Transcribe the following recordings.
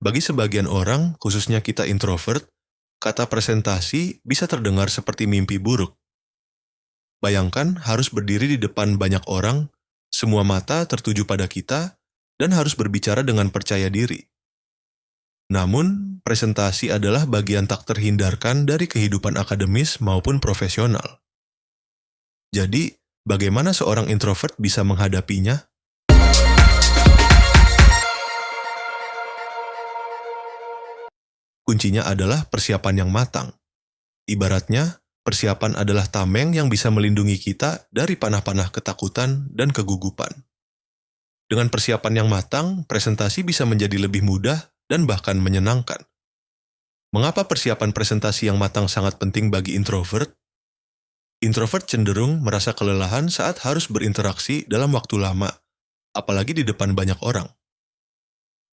Bagi sebagian orang, khususnya kita introvert, kata presentasi bisa terdengar seperti mimpi buruk. Bayangkan harus berdiri di depan banyak orang, semua mata tertuju pada kita, dan harus berbicara dengan percaya diri. Namun, presentasi adalah bagian tak terhindarkan dari kehidupan akademis maupun profesional. Jadi, bagaimana seorang introvert bisa menghadapinya? Kuncinya adalah persiapan yang matang. Ibaratnya, persiapan adalah tameng yang bisa melindungi kita dari panah-panah ketakutan dan kegugupan. Dengan persiapan yang matang, presentasi bisa menjadi lebih mudah dan bahkan menyenangkan. Mengapa persiapan presentasi yang matang sangat penting bagi introvert? Introvert cenderung merasa kelelahan saat harus berinteraksi dalam waktu lama, apalagi di depan banyak orang.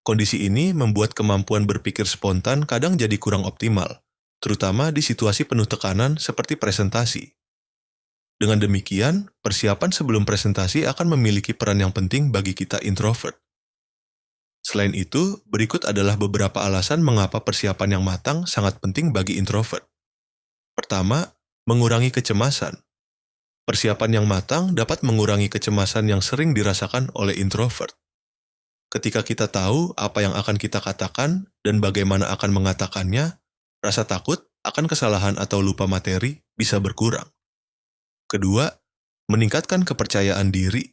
Kondisi ini membuat kemampuan berpikir spontan kadang jadi kurang optimal, terutama di situasi penuh tekanan seperti presentasi. Dengan demikian, persiapan sebelum presentasi akan memiliki peran yang penting bagi kita introvert. Selain itu, berikut adalah beberapa alasan mengapa persiapan yang matang sangat penting bagi introvert. Pertama, mengurangi kecemasan. Persiapan yang matang dapat mengurangi kecemasan yang sering dirasakan oleh introvert. Ketika kita tahu apa yang akan kita katakan dan bagaimana akan mengatakannya, rasa takut akan kesalahan atau lupa materi bisa berkurang. Kedua, meningkatkan kepercayaan diri.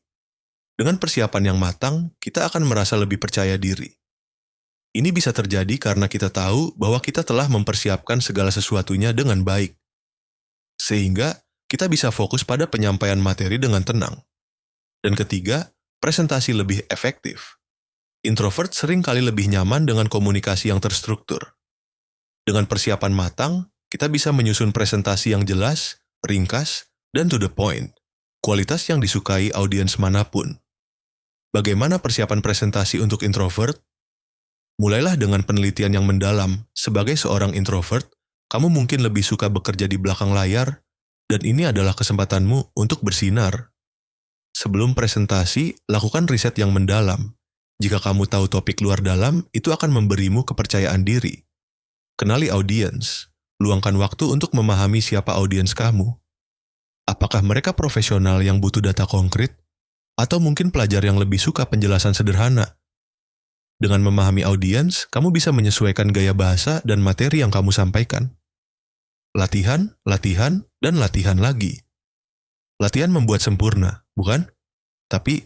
Dengan persiapan yang matang, kita akan merasa lebih percaya diri. Ini bisa terjadi karena kita tahu bahwa kita telah mempersiapkan segala sesuatunya dengan baik. Sehingga, kita bisa fokus pada penyampaian materi dengan tenang. Dan ketiga, presentasi lebih efektif. Introvert sering kali lebih nyaman dengan komunikasi yang terstruktur. Dengan persiapan matang, kita bisa menyusun presentasi yang jelas, ringkas, dan to the point. Kualitas yang disukai audiens manapun. Bagaimana persiapan presentasi untuk introvert? Mulailah dengan penelitian yang mendalam. Sebagai seorang introvert, kamu mungkin lebih suka bekerja di belakang layar, dan ini adalah kesempatanmu untuk bersinar. Sebelum presentasi, lakukan riset yang mendalam. Jika kamu tahu topik luar dalam, itu akan memberimu kepercayaan diri. Kenali audiens. Luangkan waktu untuk memahami siapa audiens kamu. Apakah mereka profesional yang butuh data konkret? Atau mungkin pelajar yang lebih suka penjelasan sederhana? Dengan memahami audiens, kamu bisa menyesuaikan gaya bahasa dan materi yang kamu sampaikan. Latihan, latihan, dan latihan lagi. Latihan membuat sempurna, bukan? Tapi,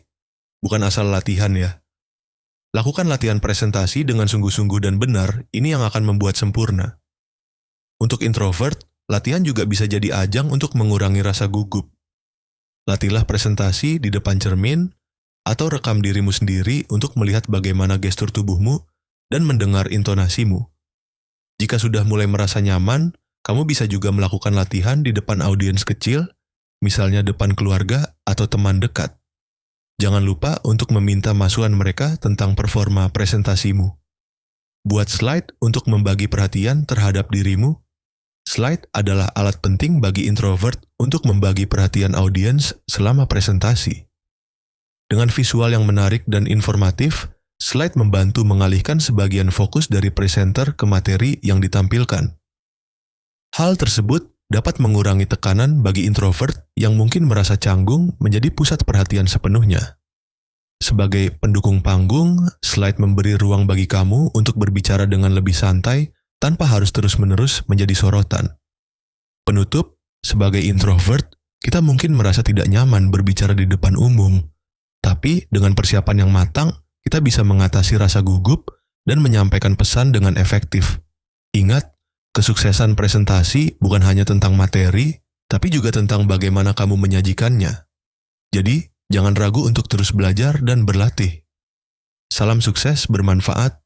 bukan asal latihan ya. Lakukan latihan presentasi dengan sungguh-sungguh dan benar, ini yang akan membuat sempurna. Untuk introvert, latihan juga bisa jadi ajang untuk mengurangi rasa gugup. Latihlah presentasi di depan cermin, atau rekam dirimu sendiri untuk melihat bagaimana gestur tubuhmu dan mendengar intonasimu. Jika sudah mulai merasa nyaman, kamu bisa juga melakukan latihan di depan audiens kecil, misalnya depan keluarga atau teman dekat. Jangan lupa untuk meminta masukan mereka tentang performa presentasimu. Buat slide untuk membagi perhatian terhadap dirimu. Slide adalah alat penting bagi introvert untuk membagi perhatian audiens selama presentasi. Dengan visual yang menarik dan informatif, slide membantu mengalihkan sebagian fokus dari presenter ke materi yang ditampilkan. Hal tersebut dapat mengurangi tekanan bagi introvert yang mungkin merasa canggung menjadi pusat perhatian sepenuhnya. Sebagai pendukung panggung, slide memberi ruang bagi kamu untuk berbicara dengan lebih santai tanpa harus terus-menerus menjadi sorotan. Penutup, sebagai introvert, kita mungkin merasa tidak nyaman berbicara di depan umum. Tapi dengan persiapan yang matang, kita bisa mengatasi rasa gugup dan menyampaikan pesan dengan efektif. Ingat, kesuksesan presentasi bukan hanya tentang materi, tapi juga tentang bagaimana kamu menyajikannya. Jadi, jangan ragu untuk terus belajar dan berlatih. Salam sukses bermanfaat